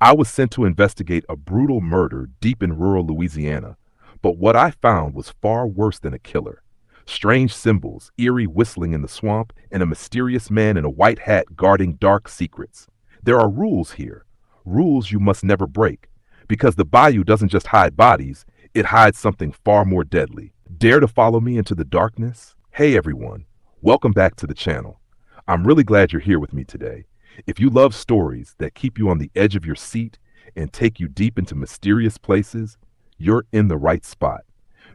I was sent to investigate a brutal murder deep in rural Louisiana, but what I found was far worse than a killer. Strange symbols, eerie whistling in the swamp, and a mysterious man in a white hat guarding dark secrets. There are rules here, rules you must never break, because the bayou doesn't just hide bodies, it hides something far more deadly. Dare to follow me into the darkness? Hey everyone, welcome back to the channel. I'm really glad you're here with me today. If you love stories that keep you on the edge of your seat and take you deep into mysterious places, you're in the right spot.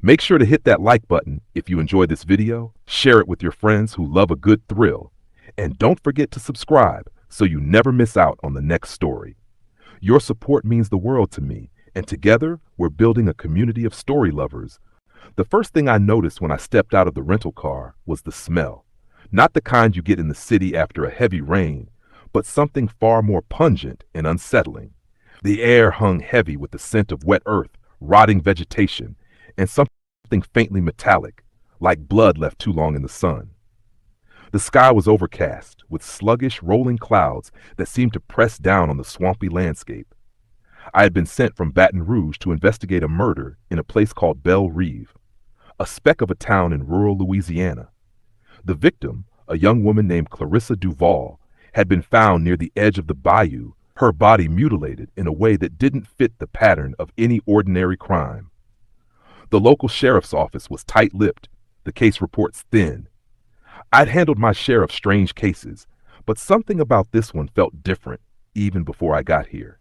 Make sure to hit that like button if you enjoy this video, share it with your friends who love a good thrill, and don't forget to subscribe so you never miss out on the next story. Your support means the world to me, and together we're building a community of story lovers. The first thing I noticed when I stepped out of the rental car was the smell. Not the kind you get in the city after a heavy rain, but something far more pungent and unsettling. The air hung heavy with the scent of wet earth, rotting vegetation, and something faintly metallic, like blood left too long in the sun. The sky was overcast, with sluggish, rolling clouds that seemed to press down on the swampy landscape. I had been sent from Baton Rouge to investigate a murder in a place called Belle Reve, a speck of a town in rural Louisiana. The victim, a young woman named Clarissa Duval, had been found near the edge of the bayou, her body mutilated in a way that didn't fit the pattern of any ordinary crime. The local sheriff's office was tight-lipped, the case reports thin. I'd handled my share of strange cases, but something about this one felt different even before I got here.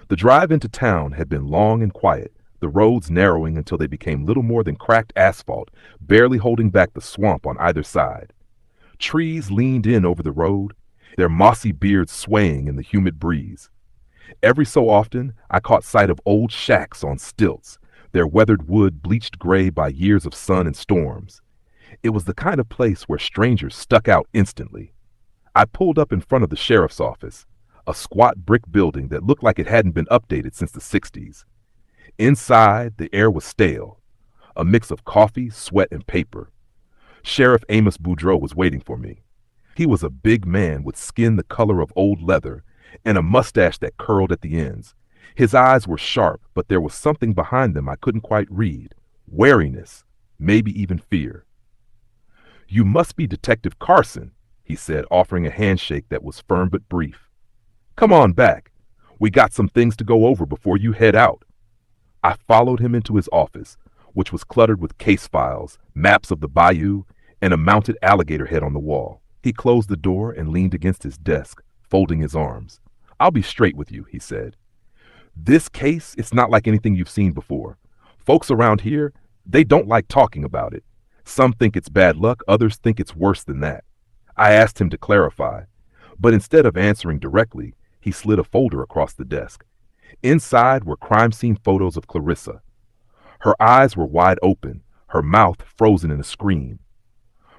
The drive into town had been long and quiet, the roads narrowing until they became little more than cracked asphalt, barely holding back the swamp on either side. Trees leaned in over the road, their mossy beards swaying in the humid breeze. Every so often, I caught sight of old shacks on stilts, their weathered wood bleached gray by years of sun and storms. It was the kind of place where strangers stuck out instantly. I pulled up in front of the sheriff's office, a squat brick building that looked like it hadn't been updated since the 60s. Inside, the air was stale, a mix of coffee, sweat, and paper. Sheriff Amos Boudreau was waiting for me. He was a big man with skin the color of old leather and a mustache that curled at the ends. His eyes were sharp, but there was something behind them I couldn't quite read. Wariness, maybe even fear. "You must be Detective Carson," he said, offering a handshake that was firm but brief. "Come on back. We got some things to go over before you head out." I followed him into his office, which was cluttered with case files, maps of the bayou, and a mounted alligator head on the wall. He closed the door and leaned against his desk, folding his arms. "I'll be straight with you," he said. "This case, it's not like anything you've seen before. Folks around here, they don't like talking about it. Some think it's bad luck, others think it's worse than that." I asked him to clarify, but instead of answering directly, he slid a folder across the desk. Inside were crime scene photos of Clarissa. Her eyes were wide open, her mouth frozen in a scream.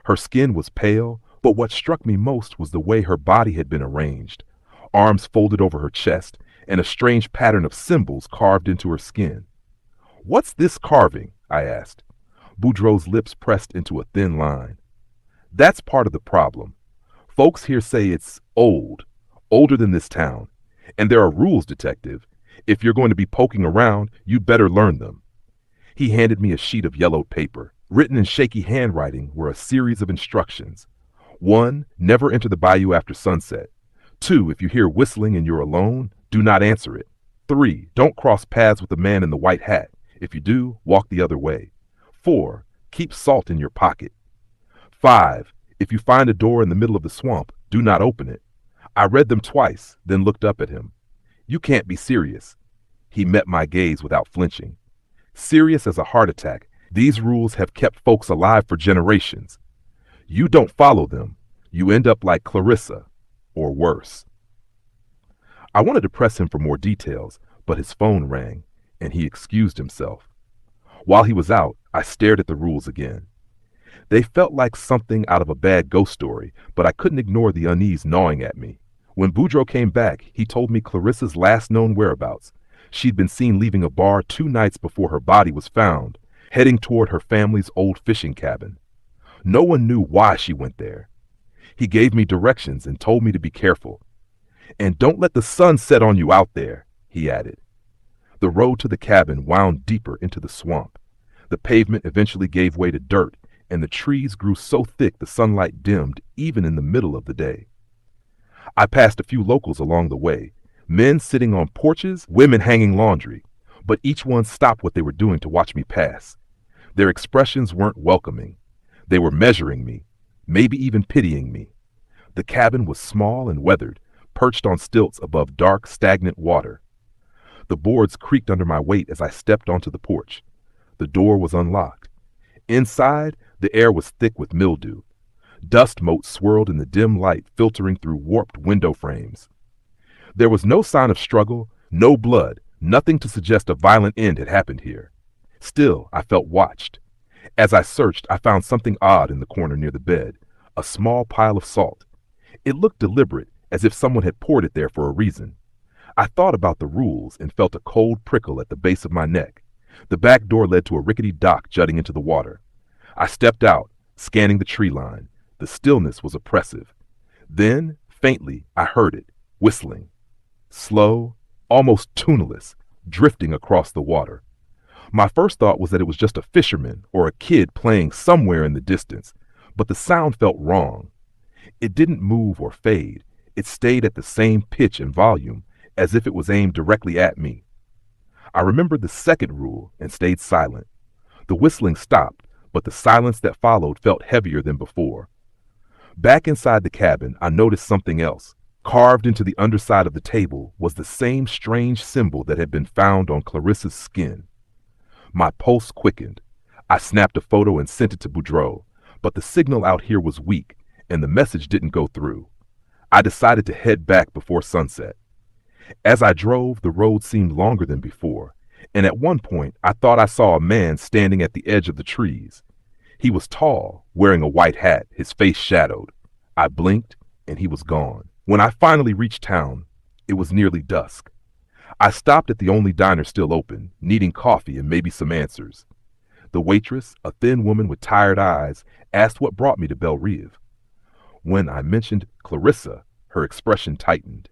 Her skin was pale, but what struck me most was the way her body had been arranged, arms folded over her chest, and a strange pattern of symbols carved into her skin. "What's this carving?" I asked. Boudreau's lips pressed into a thin line. "That's part of the problem. Folks here say it's old, older than this town. And there are rules, Detective. If you're going to be poking around, you'd better learn them." He handed me a sheet of yellowed paper. Written in shaky handwriting were a series of instructions. 1. Never enter the bayou after sunset. 2. If you hear whistling and you're alone, do not answer it. 3. Don't cross paths with the man in the white hat. If you do, walk the other way. 4. Keep salt in your pocket. 5. If you find a door in the middle of the swamp, do not open it. I read them twice, then looked up at him. "You can't be serious." He met my gaze without flinching. "Serious as a heart attack. These rules have kept folks alive for generations. You don't follow them, you end up like Clarissa, or worse." I wanted to press him for more details, but his phone rang, and he excused himself. While he was out, I stared at the rules again. They felt like something out of a bad ghost story, but I couldn't ignore the unease gnawing at me. When Boudreau came back, he told me Clarissa's last known whereabouts. She'd been seen leaving a bar 2 nights before her body was found, heading toward her family's old fishing cabin. No one knew why she went there. He gave me directions and told me to be careful. And don't let the sun set on you out there, he added. The road to the cabin wound deeper into the swamp. The pavement eventually gave way to dirt, and the trees grew so thick the sunlight dimmed even in the middle of the day. I passed a few locals along the way, men sitting on porches, women hanging laundry, but each one stopped what they were doing to watch me pass. Their expressions weren't welcoming. They were measuring me, maybe even pitying me. The cabin was small and weathered, perched on stilts above dark, stagnant water. The boards creaked under my weight as I stepped onto the porch. The door was unlocked. Inside, the air was thick with mildew. Dust motes swirled in the dim light filtering through warped window frames. There was no sign of struggle, no blood, nothing to suggest a violent end had happened here. Still, I felt watched. As I searched, I found something odd in the corner near the bed, a small pile of salt. It looked deliberate, as if someone had poured it there for a reason. I thought about the rules and felt a cold prickle at the base of my neck. The back door led to a rickety dock jutting into the water. I stepped out, scanning the tree line. The stillness was oppressive. Then, faintly, I heard it, whistling. Slow, almost tuneless, drifting across the water. My first thought was that it was just a fisherman or a kid playing somewhere in the distance, but the sound felt wrong. It didn't move or fade. It stayed at the same pitch and volume, as if it was aimed directly at me. I remembered the second rule and stayed silent. The whistling stopped, but the silence that followed felt heavier than before. Back inside the cabin, I noticed something else. Carved into the underside of the table was the same strange symbol that had been found on Clarissa's skin. My pulse quickened. I snapped a photo and sent it to Boudreaux, but the signal out here was weak, and the message didn't go through. I decided to head back before sunset. As I drove, the road seemed longer than before, and at one point I thought I saw a man standing at the edge of the trees. He was tall, wearing a white hat, his face shadowed. I blinked, and he was gone. When I finally reached town, it was nearly dusk. I stopped at the only diner still open, needing coffee and maybe some answers. The waitress, a thin woman with tired eyes, asked what brought me to Belle Rive. When I mentioned Clarissa, her expression tightened.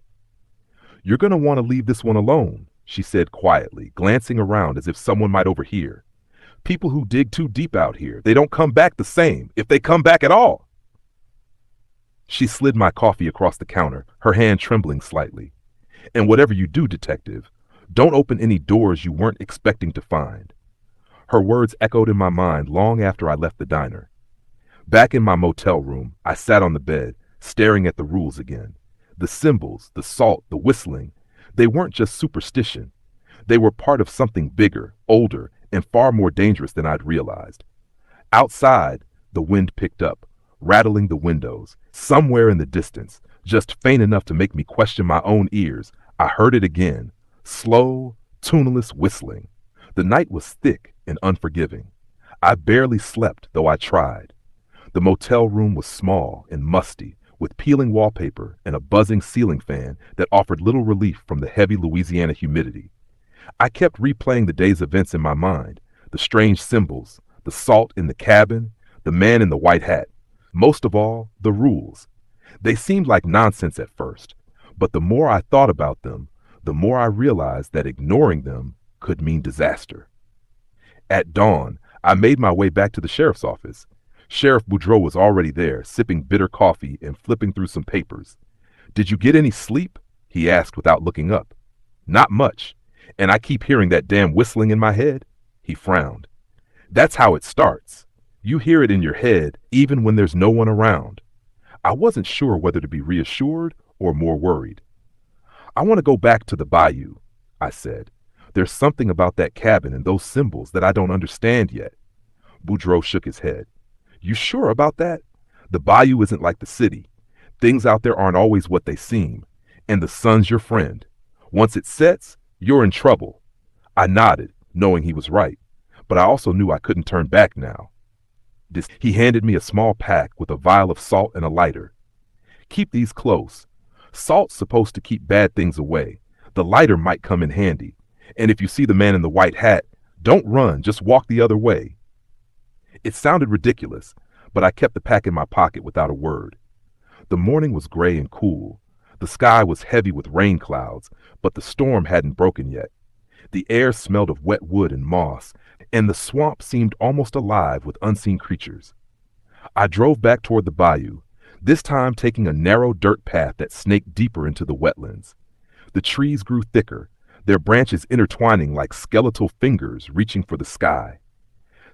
"You're going to want to leave this one alone," she said quietly, glancing around as if someone might overhear. "People who dig too deep out here, they don't come back the same, if they come back at all." She slid my coffee across the counter, her hand trembling slightly. "And whatever you do, detective, don't open any doors you weren't expecting to find." Her words echoed in my mind long after I left the diner. Back in my motel room, I sat on the bed, staring at the rules again. The symbols, the salt, the whistling, they weren't just superstition. They were part of something bigger, older, and far more dangerous than I'd realized. Outside, the wind picked up, rattling the windows. Somewhere in the distance, just faint enough to make me question my own ears, I heard it again, slow, tuneless whistling. The night was thick and unforgiving. I barely slept, though I tried. The motel room was small and musty, with peeling wallpaper and a buzzing ceiling fan that offered little relief from the heavy Louisiana humidity. I kept replaying the day's events in my mind, the strange symbols, the salt in the cabin, the man in the white hat. Most of all, the rules. They seemed like nonsense at first, but the more I thought about them, the more I realized that ignoring them could mean disaster. At dawn, I made my way back to the sheriff's office. Sheriff Boudreaux was already there, sipping bitter coffee and flipping through some papers. "Did you get any sleep?" he asked without looking up. "Not much, and I keep hearing that damn whistling in my head." He frowned. "That's how it starts. You hear it in your head even when there's no one around." I wasn't sure whether to be reassured or more worried. "I want to go back to the bayou," I said. "There's something about that cabin and those symbols that I don't understand yet." Boudreaux shook his head. "You sure about that? The bayou isn't like the city. Things out there aren't always what they seem, and the sun's your friend. Once it sets, you're in trouble." I nodded, knowing he was right, but I also knew I couldn't turn back now. He handed me a small pack with a vial of salt and a lighter. "Keep these close. Salt's supposed to keep bad things away. The lighter might come in handy. And if you see the man in the white hat, don't run, just walk the other way." It sounded ridiculous, but I kept the pack in my pocket without a word. The morning was gray and cool. The sky was heavy with rain clouds, but the storm hadn't broken yet. The air smelled of wet wood and moss, and the swamp seemed almost alive with unseen creatures. I drove back toward the bayou, this time taking a narrow dirt path that snaked deeper into the wetlands. The trees grew thicker, their branches intertwining like skeletal fingers reaching for the sky.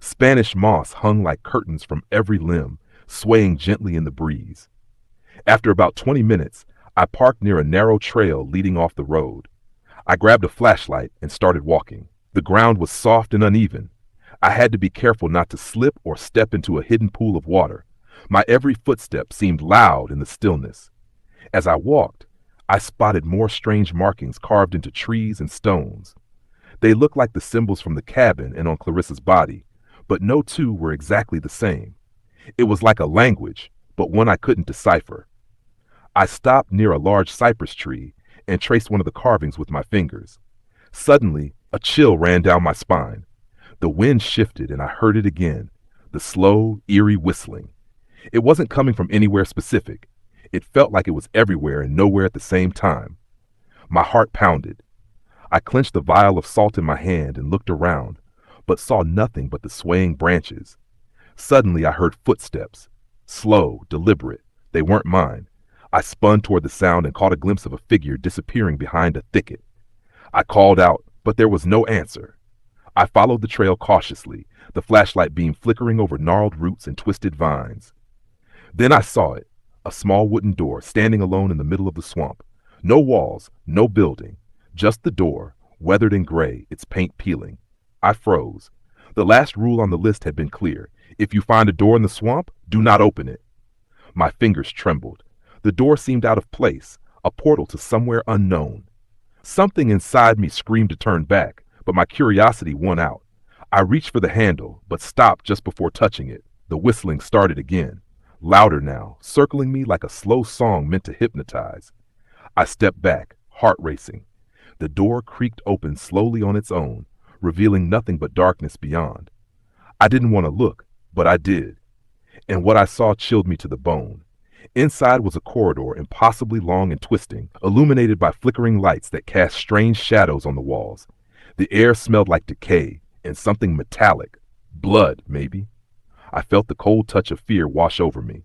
Spanish moss hung like curtains from every limb, swaying gently in the breeze. After about 20 minutes, I parked near a narrow trail leading off the road. I grabbed a flashlight and started walking. The ground was soft and uneven. I had to be careful not to slip or step into a hidden pool of water. My every footstep seemed loud in the stillness. As I walked, I spotted more strange markings carved into trees and stones. They looked like the symbols from the cabin and on Clarissa's body, but no two were exactly the same. It was like a language, but one I couldn't decipher. I stopped near a large cypress tree and traced one of the carvings with my fingers. Suddenly, a chill ran down my spine. The wind shifted and I heard it again, the slow, eerie whistling. It wasn't coming from anywhere specific. It felt like it was everywhere and nowhere at the same time. My heart pounded. I clenched the vial of salt in my hand and looked around, but saw nothing but the swaying branches. Suddenly I heard footsteps. Slow, deliberate. They weren't mine. I spun toward the sound and caught a glimpse of a figure disappearing behind a thicket. I called out, but there was no answer. I followed the trail cautiously, the flashlight beam flickering over gnarled roots and twisted vines. Then I saw it, a small wooden door standing alone in the middle of the swamp. No walls, no building, just the door, weathered and gray, its paint peeling. I froze. The last rule on the list had been clear. If you find a door in the swamp, do not open it. My fingers trembled. The door seemed out of place, a portal to somewhere unknown. Something inside me screamed to turn back, but my curiosity won out. I reached for the handle, but stopped just before touching it. The whistling started again, louder now, circling me like a slow song meant to hypnotize. I stepped back, heart racing. The door creaked open slowly on its own, revealing nothing but darkness beyond. I didn't want to look, but I did. And what I saw chilled me to the bone. Inside was a corridor impossibly long and twisting, illuminated by flickering lights that cast strange shadows on the walls. The air smelled like decay and something metallic. Blood, maybe. I felt the cold touch of fear wash over me.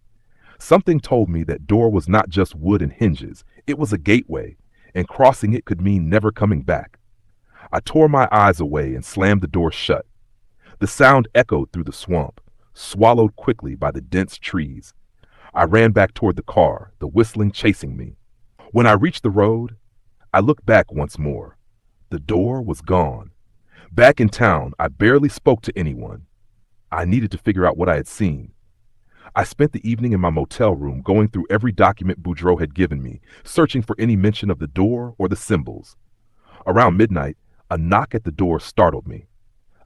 Something told me that door was not just wood and hinges. It was a gateway, and crossing it could mean never coming back. I tore my eyes away and slammed the door shut. The sound echoed through the swamp, swallowed quickly by the dense trees. I ran back toward the car, the whistling chasing me. When I reached the road, I looked back once more. The door was gone. Back in town, I barely spoke to anyone. I needed to figure out what I had seen. I spent the evening in my motel room going through every document Boudreaux had given me, searching for any mention of the door or the symbols. Around midnight, a knock at the door startled me.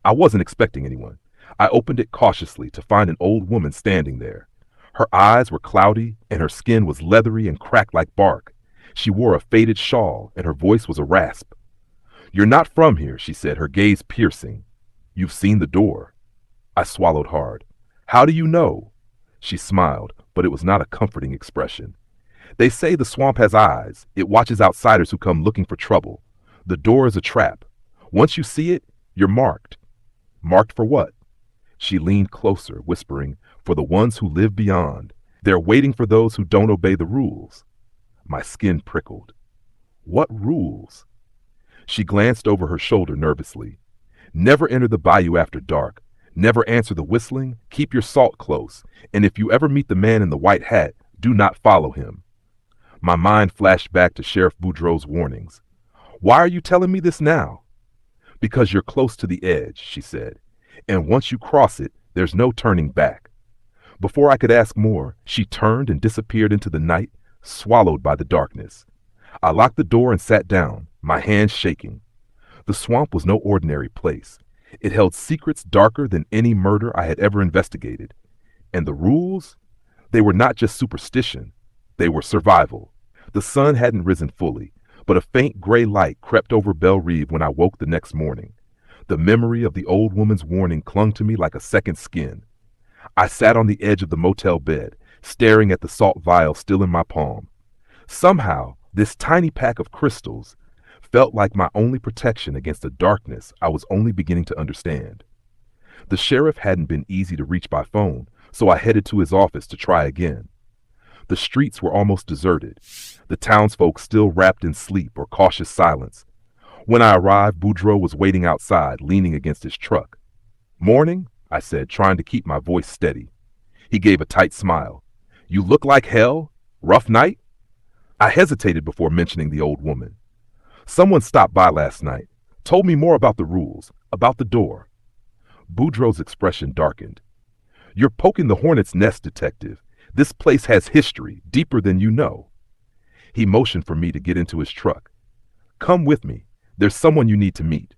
I wasn't expecting anyone. I opened it cautiously to find an old woman standing there. Her eyes were cloudy, and her skin was leathery and cracked like bark. She wore a faded shawl, and her voice was a rasp. "You're not from here," she said, her gaze piercing. "You've seen the door." I swallowed hard. "How do you know?" She smiled, but it was not a comforting expression. "They say the swamp has eyes. It watches outsiders who come looking for trouble. The door is a trap. Once you see it, you're marked." "Marked for what?" She leaned closer, whispering, "For the ones who live beyond. They're waiting for those who don't obey the rules." My skin prickled. "What rules?" She glanced over her shoulder nervously. "Never enter the bayou after dark. Never answer the whistling. Keep your salt close. And if you ever meet the man in the white hat, do not follow him." My mind flashed back to Sheriff Boudreaux's warnings. "Why are you telling me this now?" "Because you're close to the edge," she said. "And once you cross it, there's no turning back." Before I could ask more, she turned and disappeared into the night, swallowed by the darkness. I locked the door and sat down, my hands shaking. The swamp was no ordinary place. It held secrets darker than any murder I had ever investigated. And the rules? They were not just superstition. They were survival. The sun hadn't risen fully, but a faint gray light crept over Belle Reve when I woke the next morning. The memory of the old woman's warning clung to me like a second skin. I sat on the edge of the motel bed, staring at the salt vial still in my palm. Somehow, This tiny pack of crystals felt like my only protection against a darkness I was only beginning to understand. The sheriff hadn't been easy to reach by phone, so I headed to his office to try again. The streets were almost deserted, the townsfolk still wrapped in sleep or cautious silence. When I arrived, Boudreaux was waiting outside, leaning against his truck. "Morning," I said, trying to keep my voice steady. He gave a tight smile. "You look like hell? Rough night?" I hesitated before mentioning the old woman. "Someone stopped by last night, told me more about the rules, about the door." Boudreaux's expression darkened. "You're poking the hornet's nest, detective. This place has history, deeper than you know." He motioned for me to get into his truck. "Come with me. There's someone you need to meet."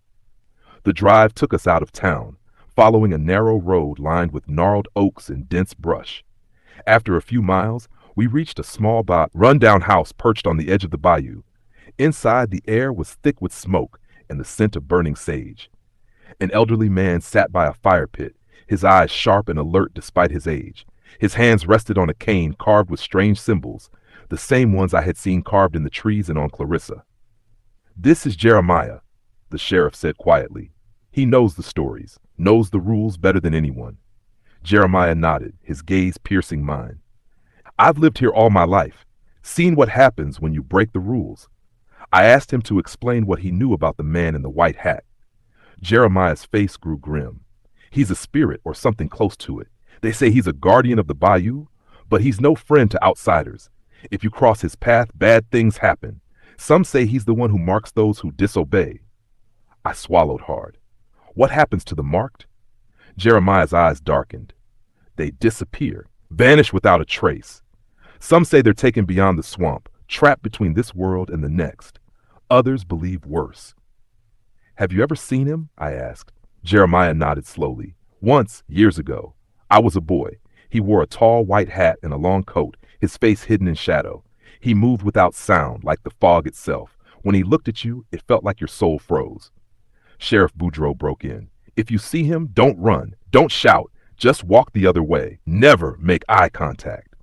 The drive took us out of town, following a narrow road lined with gnarled oaks and dense brush. After a few miles, we reached a small run-down house perched on the edge of the bayou. Inside, the air was thick with smoke and the scent of burning sage. An elderly man sat by a fire pit, his eyes sharp and alert despite his age. His hands rested on a cane carved with strange symbols, the same ones I had seen carved in the trees and on Clarissa. "This is Jeremiah," the sheriff said quietly. "He knows the stories, knows the rules better than anyone." Jeremiah nodded, his gaze piercing mine. "I've lived here all my life, seen what happens when you break the rules." I asked him to explain what he knew about the man in the white hat. Jeremiah's face grew grim. "He's a spirit or something close to it. They say he's a guardian of the bayou, but he's no friend to outsiders. If you cross his path, bad things happen. Some say he's the one who marks those who disobey." I swallowed hard. "What happens to the marked?" Jeremiah's eyes darkened. "They disappear, vanish without a trace. Some say they're taken beyond the swamp, trapped between this world and the next. Others believe worse." "Have you ever seen him?" I asked. Jeremiah nodded slowly. "Once, years ago. I was a boy. He wore a tall white hat and a long coat, his face hidden in shadow. He moved without sound, like the fog itself. When he looked at you, it felt like your soul froze." Sheriff Boudreaux broke in. "If you see him, don't run, don't shout, just walk the other way. Never make eye contact."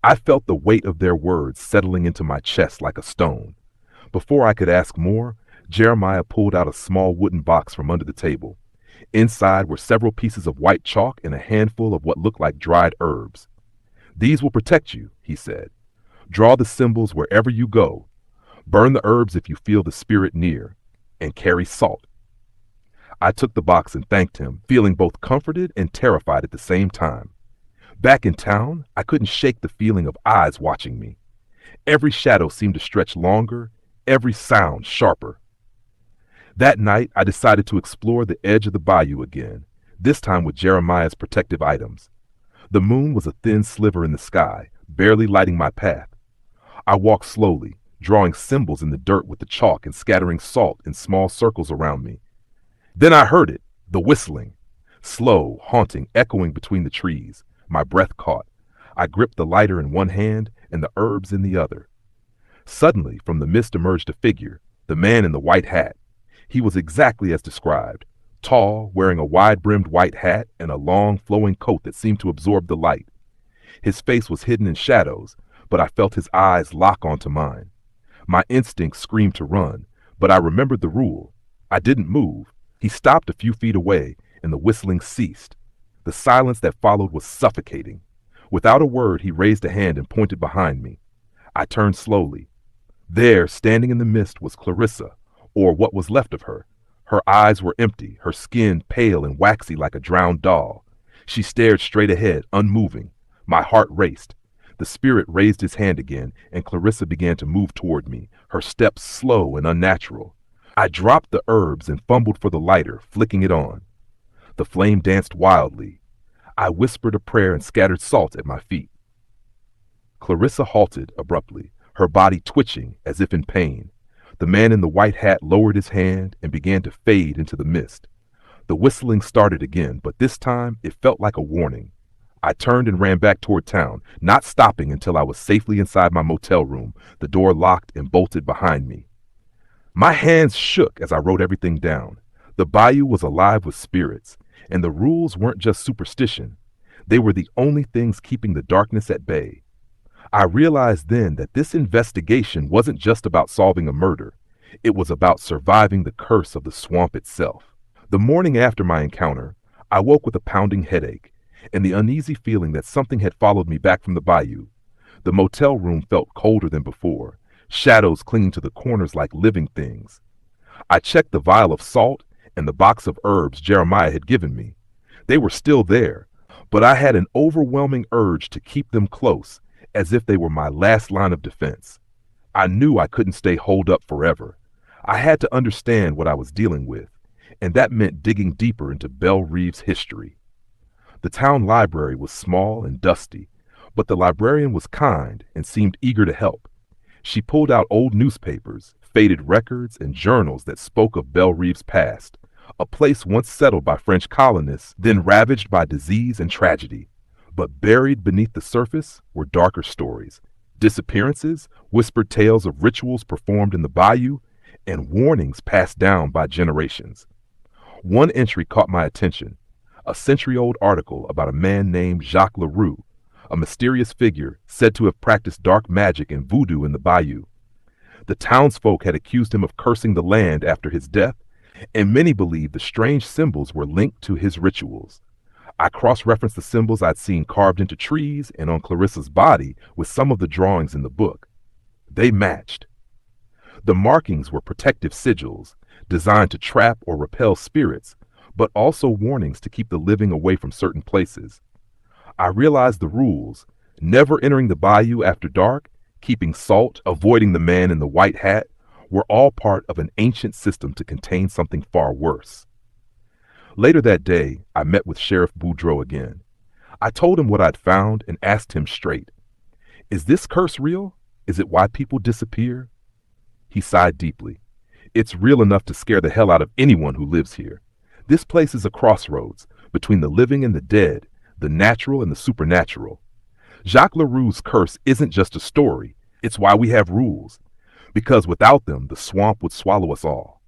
I felt the weight of their words settling into my chest like a stone. Before I could ask more, Jeremiah pulled out a small wooden box from under the table. Inside were several pieces of white chalk and a handful of what looked like dried herbs. "These will protect you," he said. "Draw the symbols wherever you go. Burn the herbs if you feel the spirit near. And carry salt." I took the box and thanked him, feeling both comforted and terrified at the same time. Back in town, I couldn't shake the feeling of eyes watching me. Every shadow seemed to stretch longer, every sound sharper. That night, I decided to explore the edge of the bayou again, this time with Jeremiah's protective items. The moon was a thin sliver in the sky, barely lighting my path. I walked slowly, drawing symbols in the dirt with the chalk and scattering salt in small circles around me. Then I heard it, the whistling. Slow, haunting, echoing between the trees. My breath caught. I gripped the lighter in one hand and the herbs in the other. Suddenly, from the mist emerged a figure, the man in the white hat. He was exactly as described, tall, wearing a wide-brimmed white hat and a long, flowing coat that seemed to absorb the light. His face was hidden in shadows, but I felt his eyes lock onto mine. My instinct screamed to run, but I remembered the rule. I didn't move. He stopped a few feet away, and the whistling ceased. The silence that followed was suffocating. Without a word, he raised a hand and pointed behind me. I turned slowly. There, standing in the mist, was Clarissa, or what was left of her. Her eyes were empty, her skin pale and waxy like a drowned doll. She stared straight ahead, unmoving. My heart raced. The spirit raised his hand again, and Clarissa began to move toward me, her steps slow and unnatural. I dropped the herbs and fumbled for the lighter, flicking it on. The flame danced wildly. I whispered a prayer and scattered salt at my feet. Clarissa halted abruptly, her body twitching as if in pain. The man in the white hat lowered his hand and began to fade into the mist. The whistling started again, but this time it felt like a warning. I turned and ran back toward town, not stopping until I was safely inside my motel room, the door locked and bolted behind me. My hands shook as I wrote everything down. The bayou was alive with spirits, and the rules weren't just superstition. They were the only things keeping the darkness at bay. I realized then that this investigation wasn't just about solving a murder. It was about surviving the curse of the swamp itself. The morning after my encounter, I woke with a pounding headache and the uneasy feeling that something had followed me back from the bayou. The motel room felt colder than before, shadows clinging to the corners like living things. I checked the vial of salt and the box of herbs Jeremiah had given me. They were still there, but I had an overwhelming urge to keep them close, as if they were my last line of defense. I knew I couldn't stay holed up forever. I had to understand what I was dealing with, and that meant digging deeper into Belle Reeve's history. The town library was small and dusty, but the librarian was kind and seemed eager to help. She pulled out old newspapers, faded records, and journals that spoke of Belle Reeve's past, a place once settled by French colonists, then ravaged by disease and tragedy. But buried beneath the surface were darker stories, disappearances, whispered tales of rituals performed in the bayou, and warnings passed down by generations. One entry caught my attention, a century-old article about a man named Jacques Leroux, a mysterious figure said to have practiced dark magic and voodoo in the bayou. The townsfolk had accused him of cursing the land after his death, and many believed the strange symbols were linked to his rituals. I cross-referenced the symbols I'd seen carved into trees and on Clarissa's body with some of the drawings in the book. They matched. The markings were protective sigils, designed to trap or repel spirits, but also warnings to keep the living away from certain places. I realized the rules: never entering the bayou after dark, keeping salt, avoiding the man in the white hat, were all part of an ancient system to contain something far worse. Later that day, I met with Sheriff Boudreaux again. I told him what I'd found and asked him straight, "Is this curse real? Is it why people disappear?" He sighed deeply. "It's real enough to scare the hell out of anyone who lives here. This place is a crossroads between the living and the dead, the natural and the supernatural. Jacques Leroux's curse isn't just a story, it's why we have rules, because without them the swamp would swallow us all."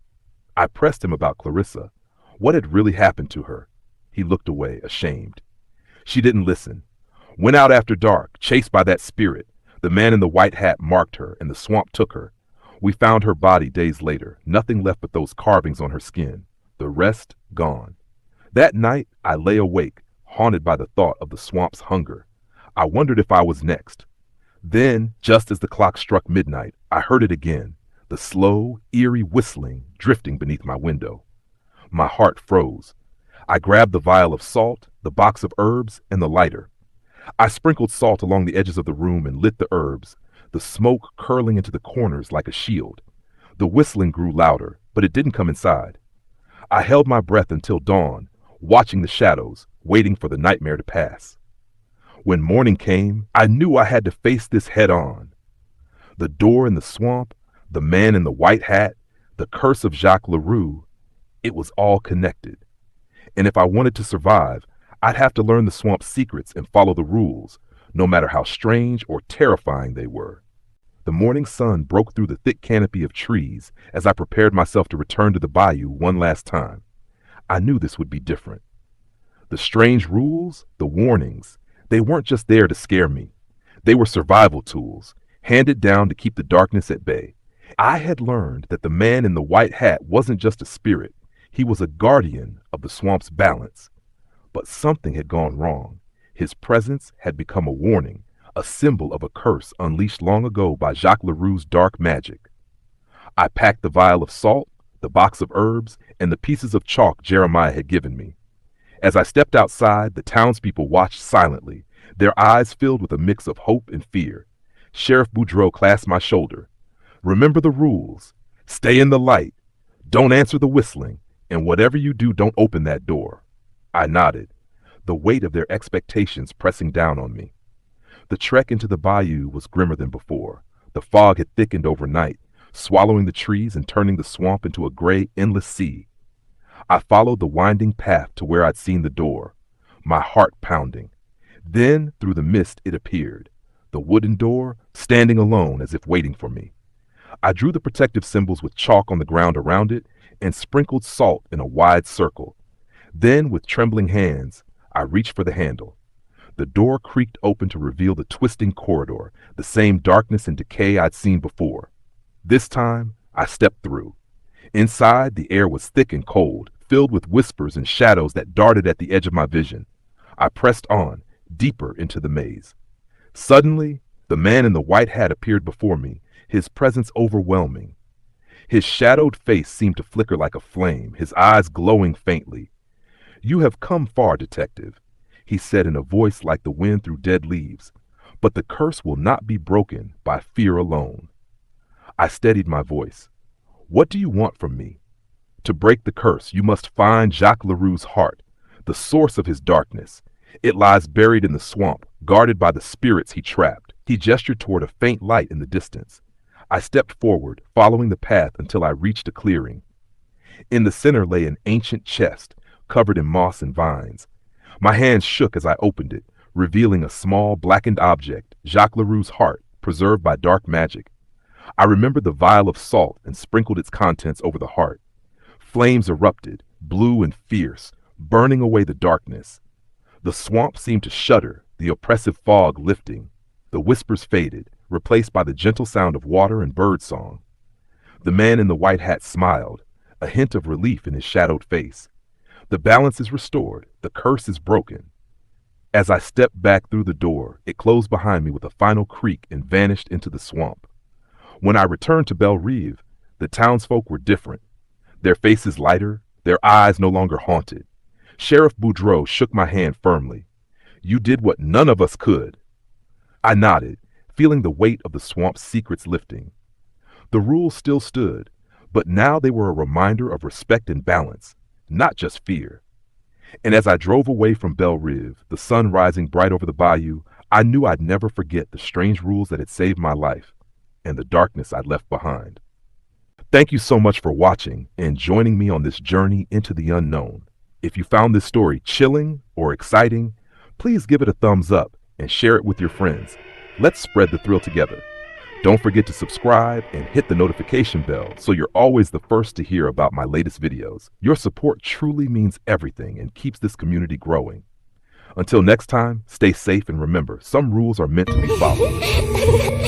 I pressed him about Clarissa. What had really happened to her? He looked away, ashamed. "She didn't listen. Went out after dark, chased by that spirit. The man in the white hat marked her, and the swamp took her. We found her body days later, nothing left but those carvings on her skin. The rest gone. That night, I lay awake, haunted by the thought of the swamp's hunger. I wondered if I was next. Then, just as the clock struck midnight, I heard it again, the slow, eerie whistling drifting beneath my window. My heart froze. I grabbed the vial of salt, the box of herbs, and the lighter. I sprinkled salt along the edges of the room and lit the herbs, the smoke curling into the corners like a shield. The whistling grew louder, but it didn't come inside. I held my breath until dawn, watching the shadows, waiting for the nightmare to pass. When morning came, I knew I had to face this head on. The door in the swamp, the man in the white hat, the curse of Jacques Leroux, it was all connected. And if I wanted to survive, I'd have to learn the swamp's secrets and follow the rules, no matter how strange or terrifying they were. The morning sun broke through the thick canopy of trees as I prepared myself to return to the bayou one last time. I knew this would be different. The strange rules, the warnings, they weren't just there to scare me. They were survival tools, handed down to keep the darkness at bay. I had learned that the man in the white hat wasn't just a spirit. He was a guardian of the swamp's balance. But something had gone wrong. His presence had become a warning, a symbol of a curse unleashed long ago by Jacques Leroux's dark magic. I packed the vial of salt, the box of herbs, and the pieces of chalk Jeremiah had given me. As I stepped outside, the townspeople watched silently, their eyes filled with a mix of hope and fear. Sheriff Boudreaux clasped my shoulder. "Remember the rules. Stay in the light. Don't answer the whistling. And whatever you do, don't open that door." I nodded, the weight of their expectations pressing down on me. The trek into the bayou was grimmer than before. The fog had thickened overnight, swallowing the trees and turning the swamp into a gray, endless sea. I followed the winding path to where I'd seen the door, my heart pounding. Then, through the mist, it appeared, the wooden door, standing alone as if waiting for me. I drew the protective symbols with chalk on the ground around it and sprinkled salt in a wide circle. Then, with trembling hands, I reached for the handle. The door creaked open to reveal the twisting corridor, the same darkness and decay I'd seen before. This time, I stepped through. Inside, the air was thick and cold, filled with whispers and shadows that darted at the edge of my vision. I pressed on, deeper into the maze. Suddenly, the man in the white hat appeared before me, his presence overwhelming. His shadowed face seemed to flicker like a flame, his eyes glowing faintly. "You have come far, detective," he said in a voice like the wind through dead leaves. "But the curse will not be broken by fear alone." I steadied my voice. "What do you want from me?" "To break the curse, you must find Jacques Leroux's heart, the source of his darkness. It lies buried in the swamp, guarded by the spirits he trapped." He gestured toward a faint light in the distance. I stepped forward, following the path until I reached a clearing. In the center lay an ancient chest, covered in moss and vines. My hands shook as I opened it, revealing a small, blackened object, Jacques Leroux's heart, preserved by dark magic. I remembered the vial of salt and sprinkled its contents over the heart. Flames erupted, blue and fierce, burning away the darkness. The swamp seemed to shudder, the oppressive fog lifting. The whispers faded, replaced by the gentle sound of water and bird song. The man in the white hat smiled, a hint of relief in his shadowed face. "The balance is restored, the curse is broken." As I stepped back through the door, it closed behind me with a final creak and vanished into the swamp. When I returned to Belle Rive, the townsfolk were different. Their faces lighter, their eyes no longer haunted. Sheriff Boudreaux shook my hand firmly. "You did what none of us could." I nodded, feeling the weight of the swamp's secrets lifting. The rules still stood, but now they were a reminder of respect and balance, not just fear. And as I drove away from Belle Rive, the sun rising bright over the bayou, I knew I'd never forget the strange rules that had saved my life and the darkness I'd left behind. Thank you so much for watching and joining me on this journey into the unknown. If you found this story chilling or exciting, please give it a thumbs up and share it with your friends. Let's spread the thrill together. Don't forget to subscribe and hit the notification bell so you're always the first to hear about my latest videos. Your support truly means everything and keeps this community growing. Until next time, stay safe and remember, some rules are meant to be followed.